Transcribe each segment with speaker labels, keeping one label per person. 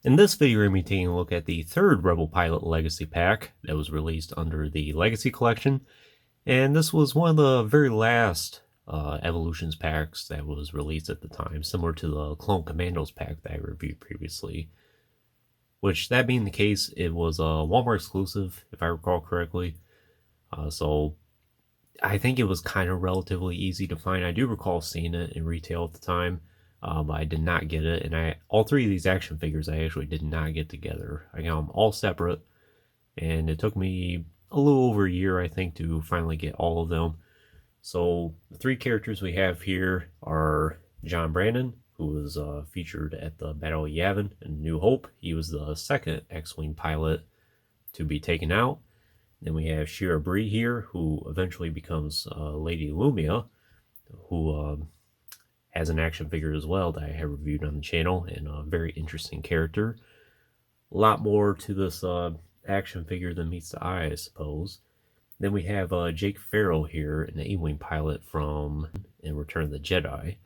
Speaker 1: In this video, we're going to be taking a look at the third Rebel Pilot Legacy pack that was released under the Legacy Collection. And this was one of the very last Evolutions packs that was released at the time, similar to the Clone Commandos pack that I reviewed previously. Which, that being the case, it was a Walmart exclusive, if I recall correctly. So I think it was kind of relatively easy to find. I do recall seeing it in retail at the time. I did not get it, and all three of these action figures I actually did not get together. I got them all separate, and it took me a little over a year, I think, to finally get all of them. So the three characters we have here are John Brandon, who was featured at the Battle of Yavin in New Hope. He was the second X-Wing pilot to be taken out. Then we have Shira Bree here, who eventually becomes Lady Lumia, who has an action figure as well that I have reviewed on the channel, and a very interesting character. A lot more to this action figure than meets the eye, I suppose. Then we have Jake Farrell here, an A-Wing pilot from In Return of the Jedi.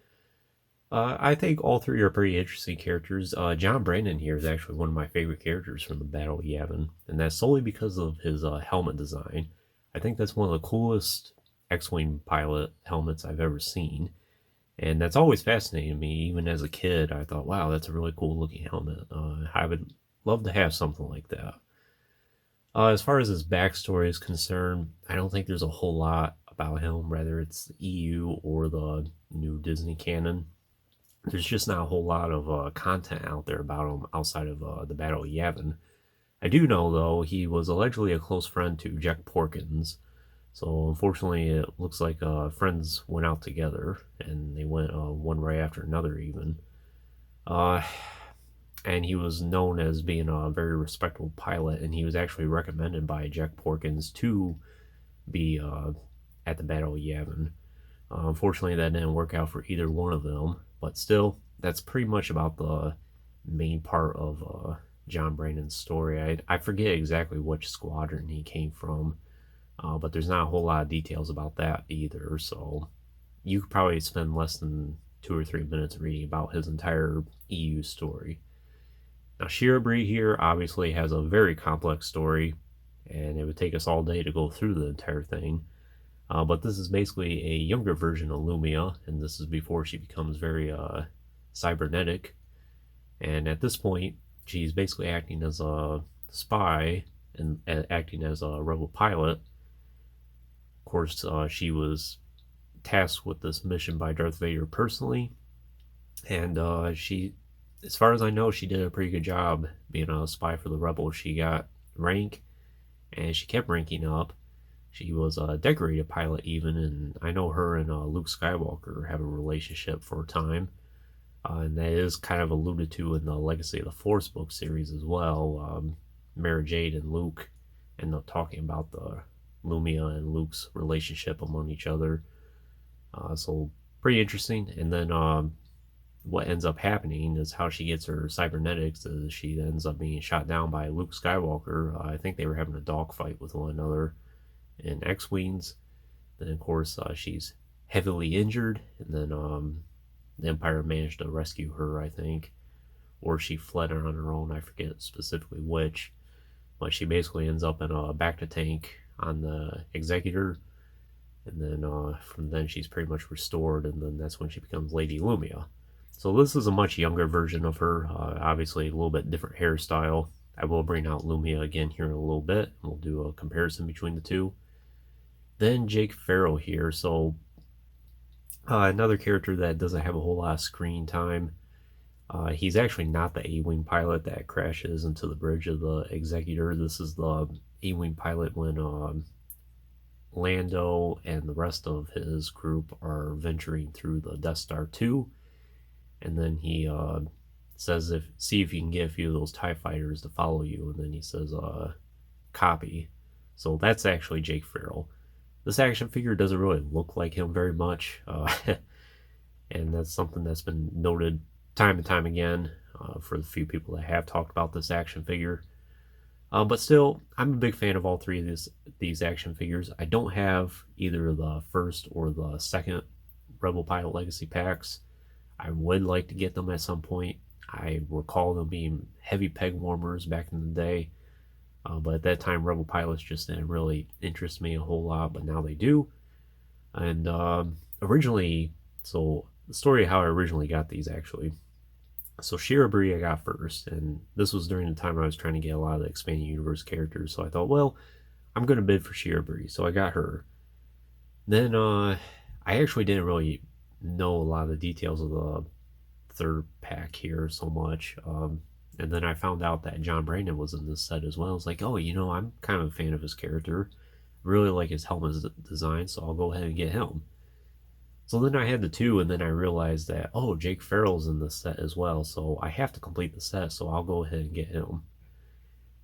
Speaker 1: I think all three are pretty interesting characters. John Brandon here is actually one of my favorite characters from the Battle of Yavin, and that's solely because of his helmet design. I think that's one of the coolest X-Wing pilot helmets I've ever seen. And that's always fascinated me. Even as a kid, I thought, wow, that's a really cool looking helmet. I would love to have something like that. As far as his backstory is concerned, I don't think there's a whole lot about him, whether it's the EU or the new Disney canon. There's just not a whole lot of content out there about him outside of the Battle of Yavin. I do know, though, he was allegedly a close friend to Jack Porkins. So unfortunately, it looks like friends went out together, and they went one right after another even. And he was known as being a very respectable pilot, and he was actually recommended by Jack Porkins to be at the Battle of Yavin. Unfortunately, that didn't work out for either one of them, but still, that's pretty much about the main part of John Brandon's story. I forget exactly which squadron he came from. But there's not a whole lot of details about that either, so you could probably spend less than 2 or 3 minutes reading about his entire EU story. Now, Shira Bree here obviously has a very complex story, and it would take us all day to go through the entire thing. But this is basically a younger version of Lumia, and this is before she becomes very cybernetic. And at this point, she's basically acting as a spy and acting as a rebel pilot. Of course, she was tasked with this mission by Darth Vader personally, and she, as far as I know, she did a pretty good job being a spy for the rebels. She got rank, and she kept ranking up. She was a decorated pilot even, and I know her and Luke Skywalker have a relationship for a time, and that is kind of alluded to in the Legacy of the Force book series as well. Mara Jade and Luke end up talking about the Lumia and Luke's relationship among each other. So pretty interesting. And then what ends up happening is how she gets her cybernetics is she ends up being shot down by Luke Skywalker. I think they were having a dogfight with one another in X-Wings. Then of course she's heavily injured, and then the Empire managed to rescue her, I think, or she fled on her own. I forget specifically which, but she basically ends up in a bacta tank on the Executor, and then from then she's pretty much restored, and then that's when she becomes Lady Lumia. So this is a much younger version of her, obviously a little bit different hairstyle. I will bring out Lumia again here in a little bit, and we'll do a comparison between the two. Then Jake Farrell here, so another character that doesn't have a whole lot of screen time. He's actually not the A-Wing pilot that crashes into the bridge of the Executor. This is the A-Wing pilot when Lando and the rest of his group are venturing through the Death Star 2. And then he says, see if you can get a few of those TIE fighters to follow you. And then he says, copy. So that's actually Jake Farrell. This action figure doesn't really look like him very much. And that's something that's been noted time and time again for the few people that have talked about this action figure. But still, I'm a big fan of all three of these action figures. I don't have either the first or the second Rebel Pilot Legacy packs. I would like to get them at some point. I recall them being heavy peg warmers back in the day, but at that time, Rebel pilots just didn't really interest me a whole lot, but now they do. And originally, so the story of how I originally got these actually. So Shira Brie I got first, and this was during the time I was trying to get a lot of the expanding universe characters. So I thought, well, I'm gonna bid for Shira Brie, so I got her. Then I actually didn't really know a lot of the details of the third pack here so much. And then I found out that John Brandon was in this set as well. I was like, oh, I'm kind of a fan of his character. Really like his helmet design, so I'll go ahead and get him. So then I had the two, and then I realized that, oh, Jake Farrell's in this set as well, so I have to complete the set, so I'll go ahead and get him.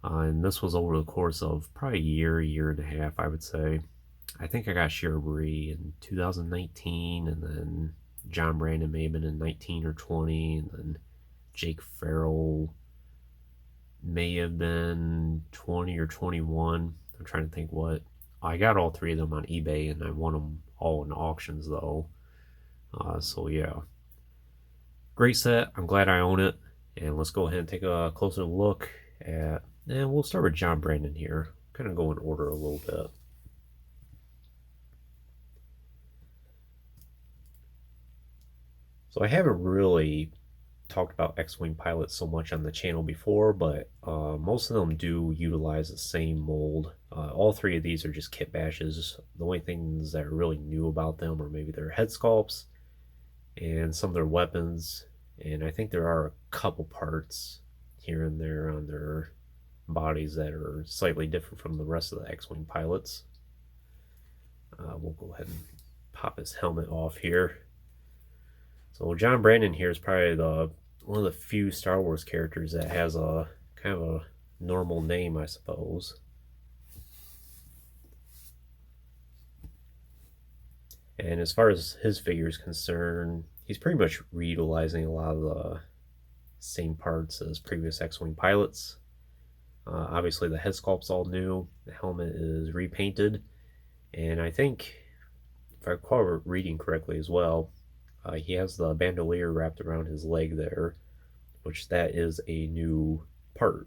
Speaker 1: And this was over the course of probably a year and a half, I would say. I think I got Shira Brie in 2019, and then John Brandon may have been in 19 or 20, and then Jake Farrell may have been 20 or 21. I'm trying to think what. I got all three of them on eBay, and I won them all in auctions, though. So, yeah. Great set. I'm glad I own it. And let's go ahead and take a closer look at... And we'll start with John Brandon here. Kind of go in order a little bit. So I haven't really talked about X-Wing pilots so much on the channel before, but most of them do utilize the same mold. All three of these are just kit bashes. The only things that are really new about them are maybe their head sculpts and some of their weapons, and I think there are a couple parts here and there on their bodies that are slightly different from the rest of the X-Wing pilots. We'll go ahead and pop his helmet off here. So John Brandon here is probably one of the few Star Wars characters that has a kind of a normal name, I suppose. And as far as his figure is concerned, he's pretty much reutilizing a lot of the same parts as previous X-Wing pilots. Obviously the head sculpt's all new, the helmet is repainted, and I think, if I recall reading correctly as well, he has the bandolier wrapped around his leg there, which that is a new part.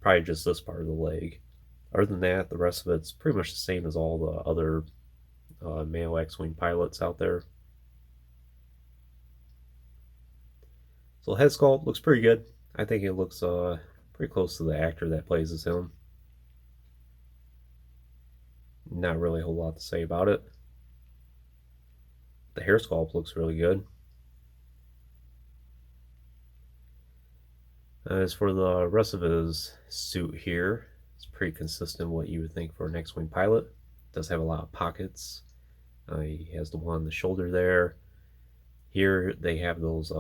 Speaker 1: Probably just this part of the leg. Other than that, the rest of it's pretty much the same as all the other male X-Wing pilots out there. So the head sculpt looks pretty good. I think it looks pretty close to the actor that plays as him. Not really a whole lot to say about it. The hair sculpt looks really good. As for the rest of his suit here, it's pretty consistent what you would think for an X-Wing pilot. It does have a lot of pockets. He has the one on the shoulder there. Here they have those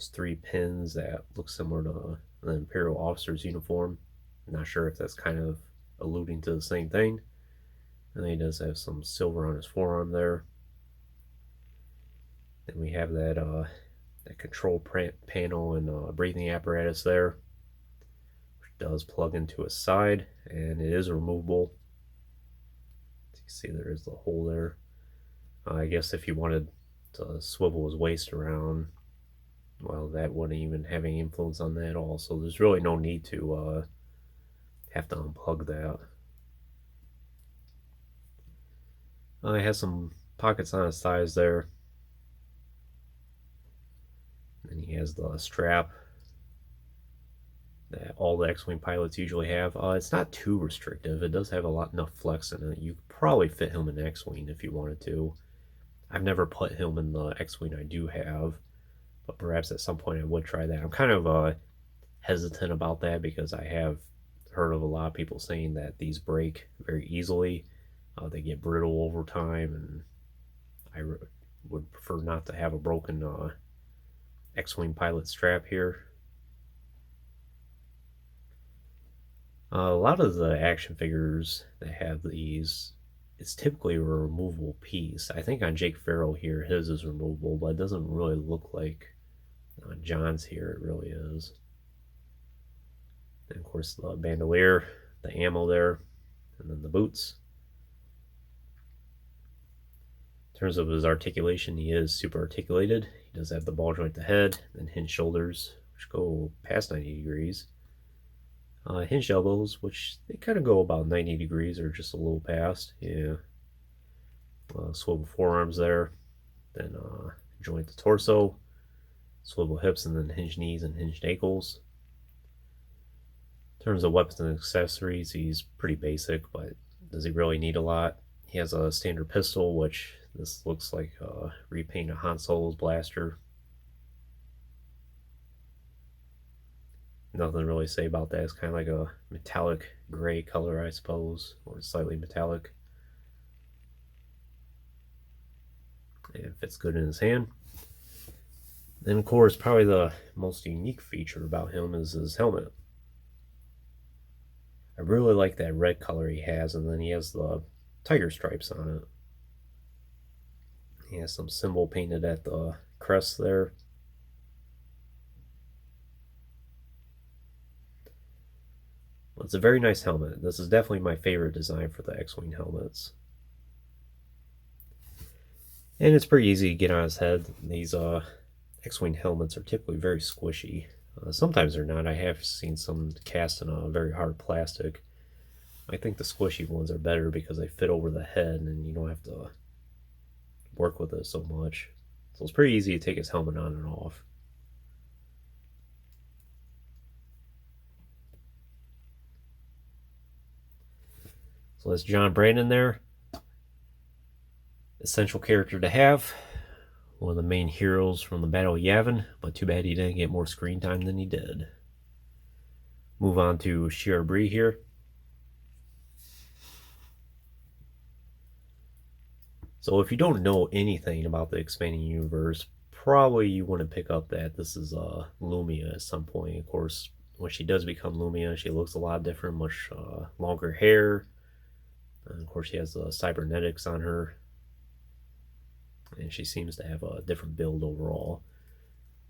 Speaker 1: 3 pins that look similar to the Imperial officer's uniform. I'm not sure if that's kind of alluding to the same thing. And then he does have some silver on his forearm there. Then we have that control panel and breathing apparatus there, which does plug into his side, and it is removable. As you can see, there is the hole there. I guess if you wanted to swivel his waist around, well, that wouldn't even have any influence on that at all. So there's really no need to have to unplug that. It has some pockets on his thighs there. And he has the strap that all the X-Wing pilots usually have. It's not too restrictive. It does have enough flex in it. You could probably fit him in X-Wing if you wanted to. I've never put him in the X-Wing I do have, but perhaps at some point I would try that. I'm kind of hesitant about that because I have heard of a lot of people saying that these break very easily. They get brittle over time, and I would prefer not to have a broken X-Wing pilot strap here. A lot of the action figures that have these, it's typically a removable piece. I think on Jake Farrell here, his is removable, but it doesn't really look like on John's here. It really is. And of course the bandolier, the ammo there, and then the boots. As terms of his articulation, he is super articulated. He does have the ball joint the head, and hinged shoulders, which go past 90 degrees. Hinged elbows, which they kind of go about 90 degrees or just a little past. Yeah. Swivel forearms there. Then joint the torso, swivel hips, and then hinged knees and hinged ankles. In terms of weapons and accessories, he's pretty basic, but does he really need a lot? He has a standard pistol, which this looks like a repaint of Han Solo's blaster. Nothing to really say about that. It's kind of like a metallic gray color, I suppose, or slightly metallic. It fits good in his hand. Then, of course, probably the most unique feature about him is his helmet. I really like that red color he has, and then he has the tiger stripes on it. He has some symbol painted at the crest there. Well, it's a very nice helmet. This is definitely my favorite design for the X-Wing helmets. And it's pretty easy to get on his head. These X-Wing helmets are typically very squishy. Sometimes they're not. I have seen some cast in a very hard plastic. I think the squishy ones are better because they fit over the head and you don't have to work with it so much. So it's pretty easy to take his helmet on and off. So that's John Brandon there. Essential character to have. One of the main heroes from the Battle of Yavin, but too bad he didn't get more screen time than he did. Move on to Shira Bree here. So if you don't know anything about the expanding universe, probably you want to pick up that this is Lumia at some point. Of course, when she does become Lumia, she looks a lot different, much longer hair. And of course, she has cybernetics on her. And she seems to have a different build overall.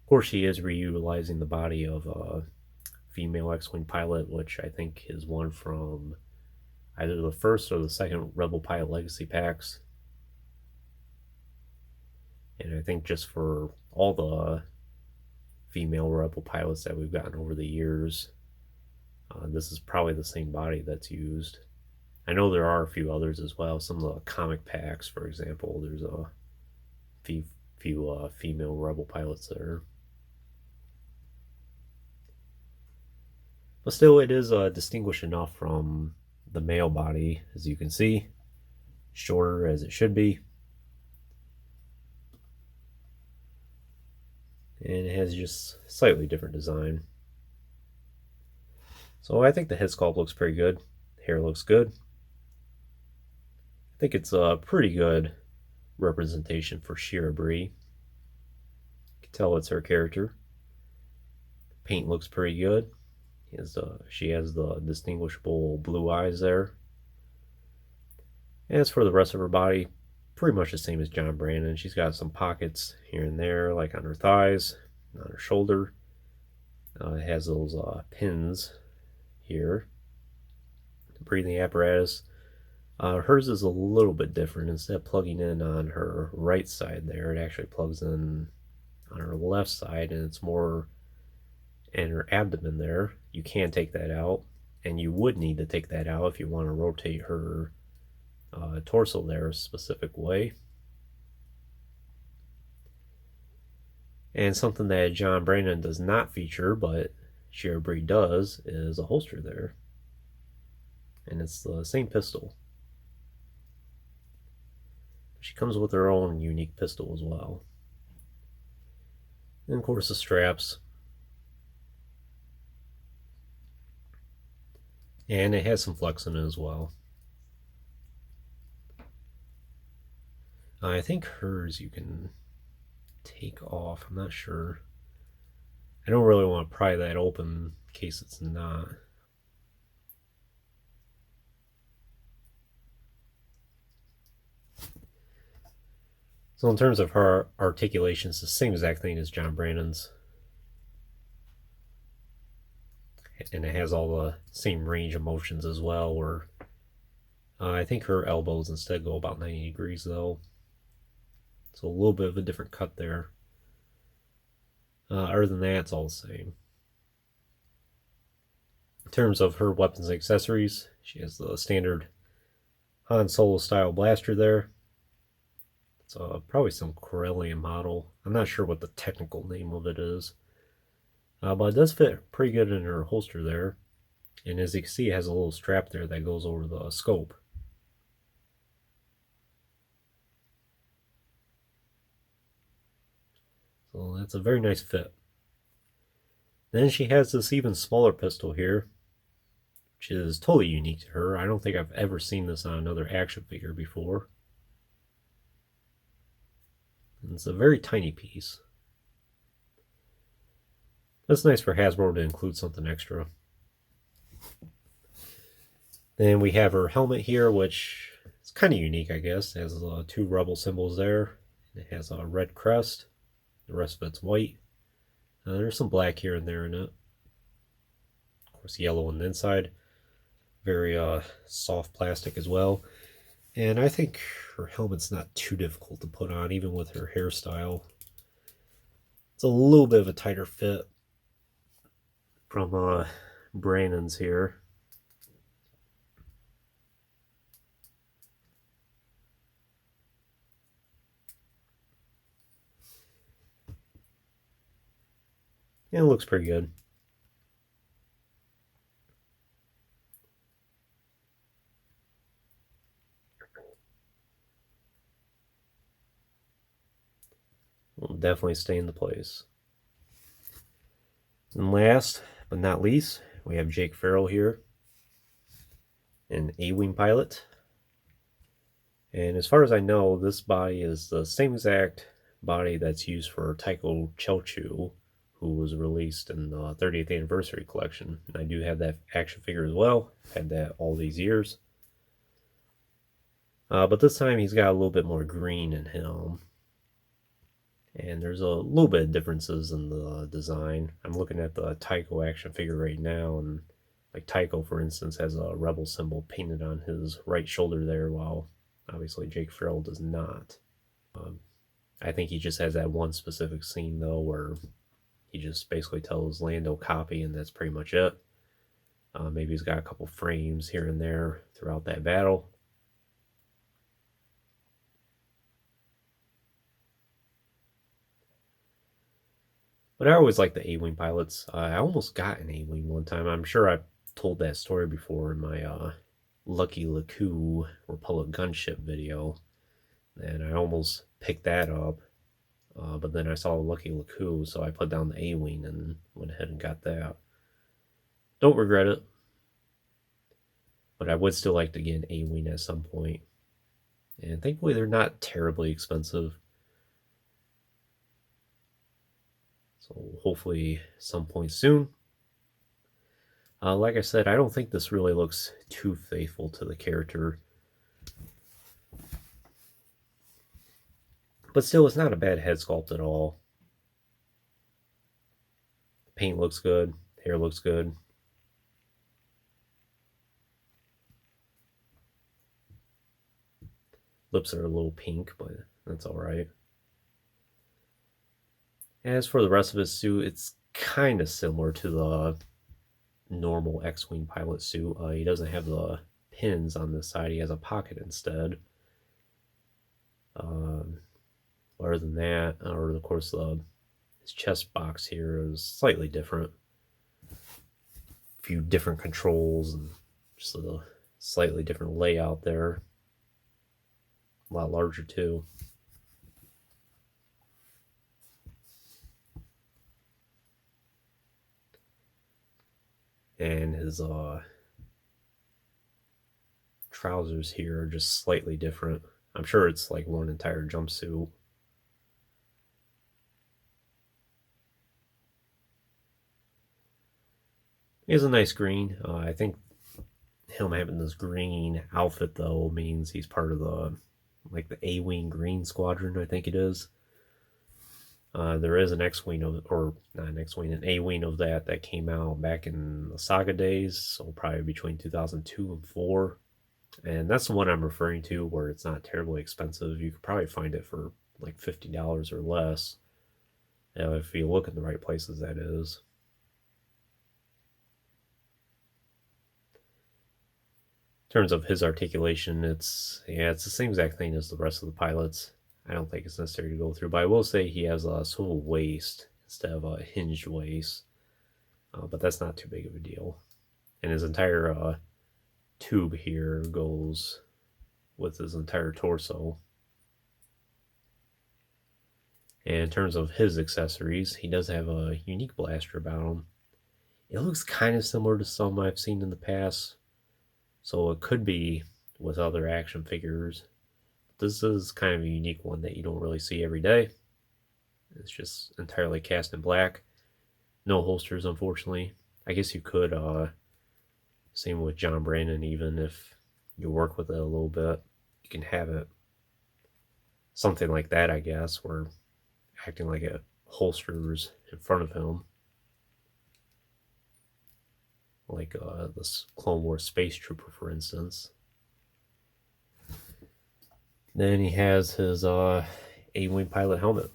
Speaker 1: Of course, she is reutilizing the body of a female X-Wing pilot, which I think is one from either the first or the second Rebel Pilot Legacy packs. And I think just for all the female Rebel pilots that we've gotten over the years, this is probably the same body that's used. I know there are a few others as well. Some of the comic packs, for example, there's a few female Rebel pilots there. But still, it is distinguished enough from the male body, as you can see. Shorter as it should be. And it has just slightly different design. So I think the head sculpt looks pretty good. Hair looks good. I think it's a pretty good representation for Shira Bree. You can tell it's her character. Paint looks pretty good. She has the distinguishable blue eyes there. As for the rest of her body, pretty much the same as John Brandon. She's got some pockets here and there, like on her thighs, on her shoulder. It has those pins here. The breathing apparatus. Hers is a little bit different. Instead of plugging in on her right side there, it actually plugs in on her left side, and it's more in her abdomen there. You can take that out, and you would need to take that out if you want to rotate her torso there a specific way. And something that John Brandon does not feature, but Shira Bree does, is a holster there. And it's the same pistol. She comes with her own unique pistol as well. And of course the straps. And it has some flex in it as well. I think hers you can take off. I'm not sure. I don't really want to pry that open in case it's not. So in terms of her articulation, it's the same exact thing as John Brandon's. And it has all the same range of motions as well, where I think her elbows instead go about 90 degrees though. So a little bit of a different cut there. Other than that, it's all the same. In terms of her weapons and accessories, she has the standard Han Solo style blaster there. It's probably some Corellian model. I'm not sure what the technical name of it is. But it does fit pretty good in her holster there. And as you can see, it has a little strap there that goes over the scope. So that's a very nice fit. Then she has this even smaller pistol here, which is totally unique to her. I don't think I've ever seen this on another action figure before. And it's a very tiny piece. That's nice for Hasbro to include something extra. Then we have her helmet here, which is kind of unique, I guess. It has 2 rebel symbols there. It has a red crest. The rest of it's white. There's some black here and there in it. Of course, yellow on the inside. Very soft plastic as well. And I think her helmet's not too difficult to put on, even with her hairstyle. It's a little bit of a tighter fit from Brandon's here. And it looks pretty good. Will definitely stay in the place. And last but not least, we have Jake Farrell here, an A-Wing pilot. And as far as I know, this body is the same exact body that's used for Taiko Chelchu, who was released in the 30th anniversary collection. And I do have that action figure as well. Had that all these years. But this time he's got a little bit more green in him. And there's a little bit of differences in the design. I'm looking at the Taiko action figure right now, and like Taiko, for instance, has a rebel symbol painted on his right shoulder there, while obviously Jake Farrell does not. I think he just has that one specific scene, though, where he just basically tells Lando copy, and that's pretty much it. Maybe he's got a couple frames here and there throughout that battle. But I always like the A-Wing pilots. I almost got an A-Wing one time. I'm sure I've told that story before in my Lucky Laku Republic Gunship video. And I almost picked that up. But then I saw Lucky Laku, so I put down the A-Wing and went ahead and got that. Don't regret it. But I would still like to get an A-Wing at some point. And thankfully they're not terribly expensive. So hopefully some point soon. Like I said, I don't think this really looks too faithful to the character. But still, it's not a bad head sculpt at all. Paint looks good. Hair looks good. Lips are a little pink, but that's alright. As for the rest of his suit, it's kind of similar to the normal X-Wing pilot suit. He doesn't have the pins on this side. He has a pocket instead. Other than that, or of course, his chest box here is slightly different. A few different controls and just a slightly different layout there. A lot larger too. And his trousers here are just slightly different. I'm sure it's like one entire jumpsuit. He has a nice green. I think him having this green outfit though means he's part of the A-Wing Green Squadron, I think it is. There is an X-Wing or not an X-Wing, an A-Wing of that came out back in the Saga days, so probably between 2002 and 4. And that's the one I'm referring to, where it's not terribly expensive. You could probably find it for like $50 or less. If you look in the right places, that is. In terms of his articulation, it's the same exact thing as the rest of the pilots. I don't think it's necessary to go through, but I will say he has a swivel waist instead of a hinged waist. But that's not too big of a deal. And his entire tube here goes with his entire torso. And in terms of his accessories, he does have a unique blaster about him. It looks kind of similar to some I've seen in the past, so it could be with other action figures. This is kind of a unique one that you don't really see every day. It's just entirely cast in black. No holsters, unfortunately. I guess you could, same with John Brandon, even if you work with it a little bit, you can have it something like that, I guess, where acting like it holsters in front of him. Like this Clone Wars Space Trooper, for instance. Then he has his A-Wing pilot helmet,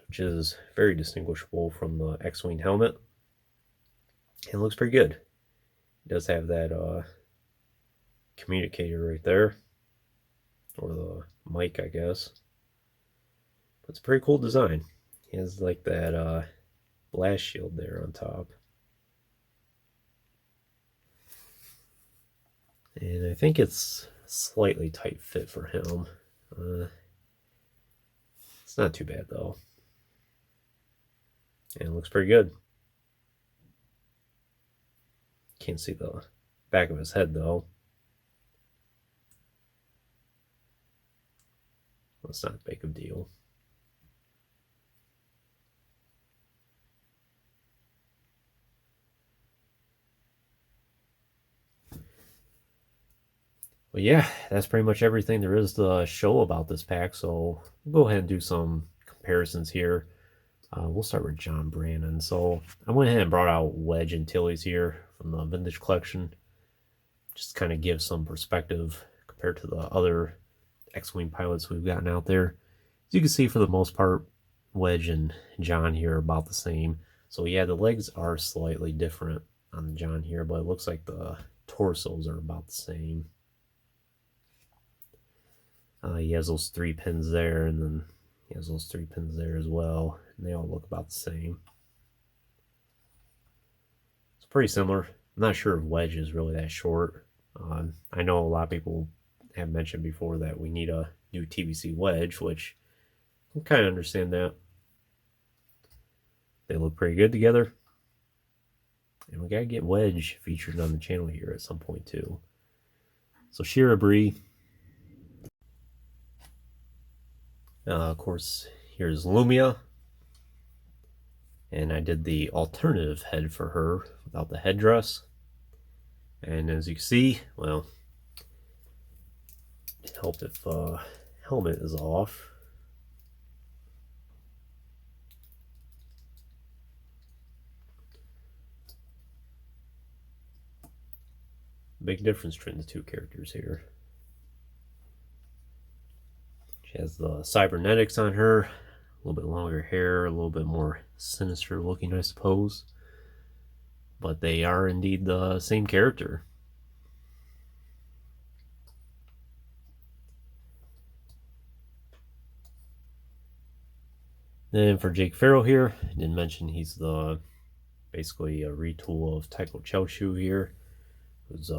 Speaker 1: which is very distinguishable from the X-Wing helmet. It looks pretty good. It does have that communicator right there, or the mic, I guess. But it's a pretty cool design. He has like that blast shield there on top. And I think it's slightly tight fit for him. It's not too bad though. And it looks pretty good. Can't see the back of his head though. That's not a big of a deal. But yeah, that's pretty much everything there is to show about this pack. So we'll go ahead and do some comparisons here. We'll start with John Brandon. So I went ahead and brought out Wedge Antilles here from the Vintage Collection. Just kind of give some perspective compared to the other X-Wing pilots we've gotten out there. As you can see, for the most part, Wedge and John here are about the same. So yeah, the legs are slightly different on John here, but it looks like the torsos are about the same. He has those 3 pins there, and then he has those 3 pins there as well, and they all look about the same. It's pretty similar. I'm not sure if Wedge is really that short. I know a lot of people have mentioned before that we need a new TBC Wedge, which I kind of understand that. They look pretty good together. And we gotta get Wedge featured on the channel here at some point too. So Shira Bree. Of course, here's Lumia. And I did the alternative head for her without the headdress. And as you can see, well, it helped if helmet is off. Big difference between the two characters here. She has the cybernetics on her, a little bit longer hair, a little bit more sinister looking, I suppose. But they are indeed the same character. Then for Jake Farrell here, I didn't mention he's the basically a retool of Tycho Chowchu here, who's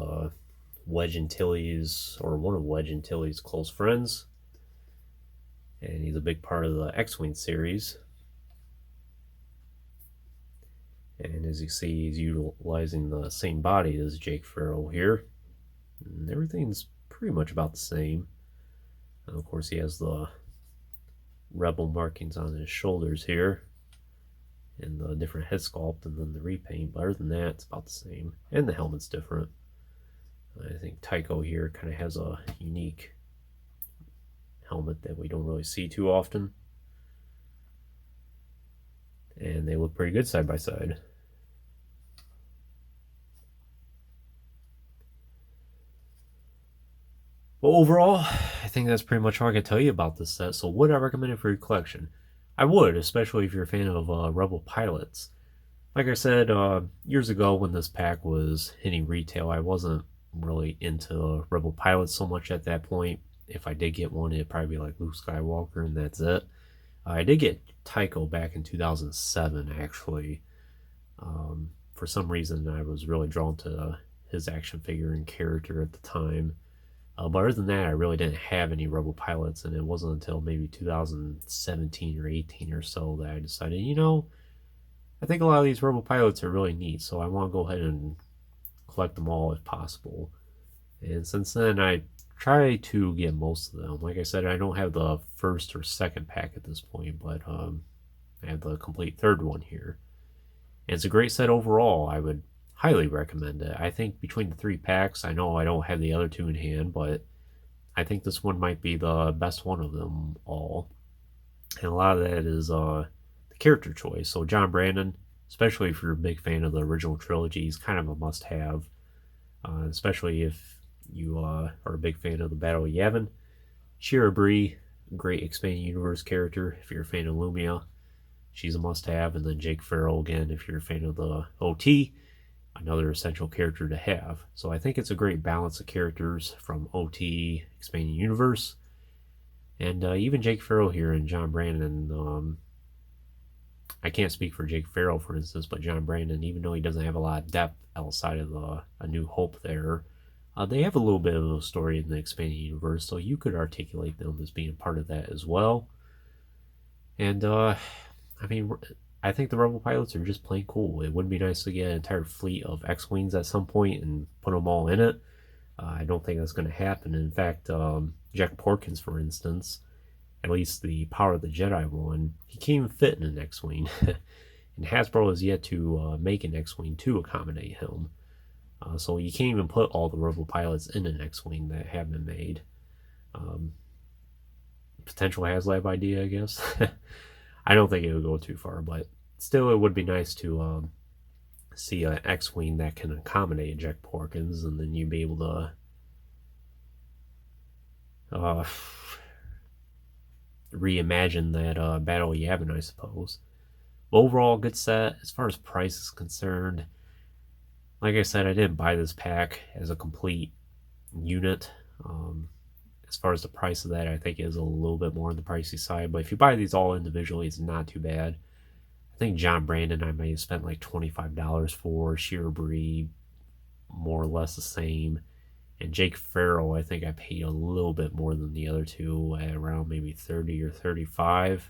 Speaker 1: Wedge Antilles, or one of Wedge Antilles' close friends. And he's a big part of the X-Wing series. And as you see, he's utilizing the same body as Jake Farrell here. And everything's pretty much about the same. And of course, he has the Rebel markings on his shoulders here. And the different head sculpt and then the repaint. But other than that, it's about the same. And the helmet's different. I think Tycho here kind of has a unique helmet that we don't really see too often. And they look pretty good side by side. But overall, I think that's pretty much all I can tell you about this set. So would I recommend it for your collection? I would, especially if you're a fan of Rebel pilots. Like I said, years ago when this pack was hitting retail, I wasn't really into Rebel pilots so much at that point. If I did get one, it'd probably be like Luke Skywalker, and that's it. I did get Tycho back in 2007, actually. For some reason, I was really drawn to his action figure and character at the time. But other than that, I really didn't have any Rebel pilots, and it wasn't until maybe 2017 or 18 or so that I decided, I think a lot of these Rebel pilots are really neat, so I want to go ahead and collect them all if possible. And since then, I try to get most of them. Like I said, I don't have the first or second pack at this point, but I have the complete third one here. And it's a great set overall. I would highly recommend it. I think between the 3 packs, I know I don't have the other 2 in hand, but I think this one might be the best one of them all. And a lot of that is the character choice. So John Brandon, especially if you're a big fan of the original trilogy, is kind of a must-have, especially if you are a big fan of the Battle of Yavin. Shira Bree, great expanded universe character. If you're a fan of Lumia, she's a must-have. And then Jake Farrell, again, if you're a fan of the OT, another essential character to have. So I think it's a great balance of characters from OT, expanding universe, and even Jake Farrell here and John Brandon. I can't speak for Jake Farrell, for instance, but John Brandon, even though he doesn't have a lot of depth outside of A New Hope there, they have a little bit of a story in the expanding universe, so you could articulate them as being part of that as well. And, I think the Rebel pilots are just plain cool. It would be nice to get an entire fleet of X-Wings at some point and put them all in it. I don't think that's going to happen. In fact, Jack Porkins, for instance, at least the Power of the Jedi one, he can't even fit in an X-Wing. And Hasbro has yet to make an X-Wing to accommodate him. So you can't even put all the Rebel pilots in an X-Wing that have been made. Potential HasLab idea, I guess. I don't think it would go too far, but still it would be nice to see an X-Wing that can accommodate Jack Porkins, and then you'd be able to reimagine that Battle of Yavin, I suppose. But overall, good set. As far as price is concerned, like I said, I didn't buy this pack as a complete unit. As far as the price of that, I think it is a little bit more on the pricey side. But if you buy these all individually, it's not too bad. I think John Brandon, I may have spent like $25 for. Shira Bree, more or less the same. And Jake Farrell, I think I paid a little bit more than the other 2, at around maybe $30 or $35.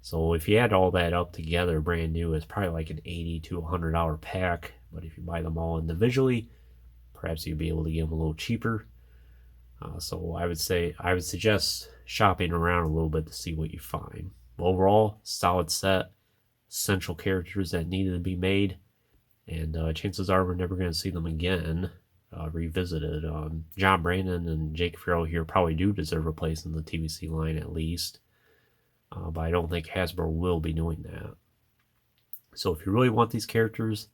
Speaker 1: So if you add all that up together, brand new, it's probably like an $80 to $100 pack. But if you buy them all individually, perhaps you'd be able to get them a little cheaper. So I would suggest shopping around a little bit to see what you find. Overall, solid set, essential characters that needed to be made, and chances are we're never going to see them again revisited. John Brandon and Jake Farrell here probably do deserve a place in the TVC line at least, but I don't think Hasbro will be doing that. So if you really want these characters,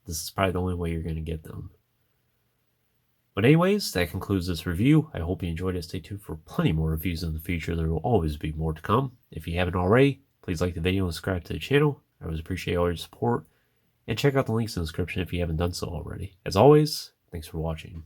Speaker 1: this is probably the only way you're going to get them. But anyways, that concludes this review. I hope you enjoyed it. Stay tuned for plenty more reviews in the future. There will always be more to come. If you haven't already, please like the video and subscribe to the channel. I always appreciate all your support. And check out the links in the description if you haven't done so already. As always, thanks for watching.